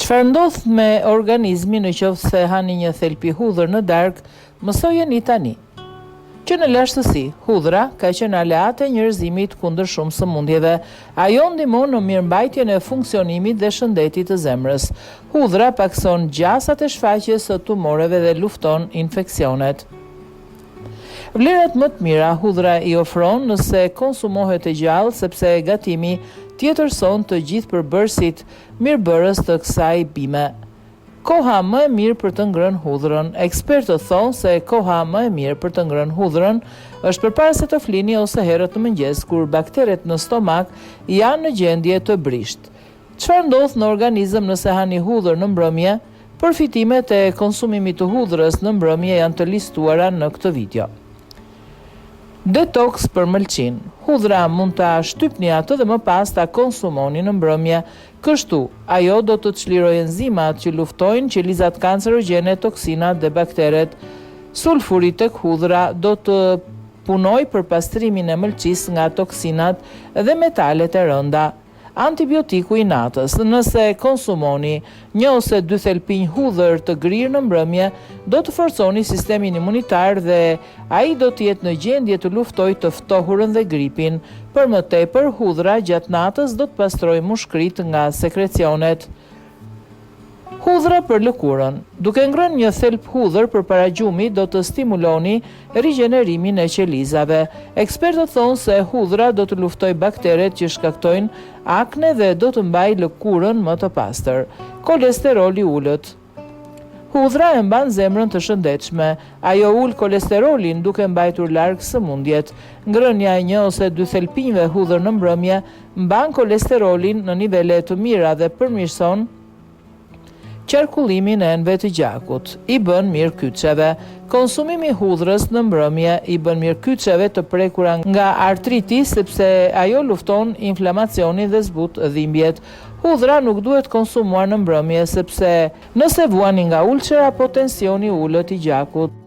Çfarë ndodh me organizmin në qoftë se hani një thelpi hudhër në darkë, mësojeni tani. Që në lashtësi, hudhra ka qenë aleate e njerëzimit kundër shumë sëmundjeve. Ajo ndihmon në mirëmbajtjen e funksionimit dhe shëndetit të zemrës. Hudhra pakson gjasat e shfaqjes së tumoreve dhe lufton infeksionet. Vlerat më të mira hudhra i ofron nëse konsumohet e gjallë, sepse gatimi tjetërson të gjithë përbërësit mirëbërës të kësaj bime. Koha më e mirë për të ngrënë hudhrën. Ekspertët thonë se koha më e mirë për të ngrënë hudhrën është përpara se të flini ose herët në mëngjes, kur bakteret në stomak janë në gjendje të brisht. Çfarë ndodh në organizëm nëse hani hudhër në mbrëmje? Përfitimet e konsumimit të hudhrës në mbrëmje janë të listuara në këtë video. Detox për mëlçin. Hudhra mund ta shtypni atë dhe më pas ta konsumoni në mbrëmje. Kështu, ajo do të çlirojë enzimat që luftojnë qelizat kancerogjene, toksinat dhe bakteret. Sulfuri tek hudhra do të punojë për pastrimin e mëlçisë nga toksinat dhe metalet e rënda. Antibiotiku i natës. Nëse konsumoni 1 ose 2 thelpinj hudhër të grirë në mbrëmje, do të forconi sistemin imunitar dhe ai do të jetë në gjendje të luftojë të ftohurën dhe gripin. Për më tepër, hudhra gjatë natës do të pastrojë mushkrit nga sekrecionet. Hudhra për lëkurën. Duke ngrënë një thelp hudhër përpara gjumit, do të stimuloni rigjenerimin e qelizave. Ekspertët thonë se hudhra do të luftojë bakteret që shkaktojnë akne dhe do të mbajë lëkurën më të pastër. Kolesteroli ulët. Hudhra e mban zemrën të shëndetshme. Ajo ul kolesterolin duke mbajtur larg sëmundjet. Ngrënia e 1 ose 2 thelpinjve hudhër në mbrëmje mban kolesterolin në nivele të mira dhe përmirëson qarkullimin e enëve të gjakut. I bën mirë kyçeve. Konsumimi i hudhrës në mbrëmje i bën mirë kyçeve të prekura nga artriti, sepse ajo lufton inflamacionin dhe zbut dhimbjet. Hudhra nuk duhet konsumuar në mbrëmje, sepse nëse vuani nga ulçera, apo tensioni ulët i gjakut.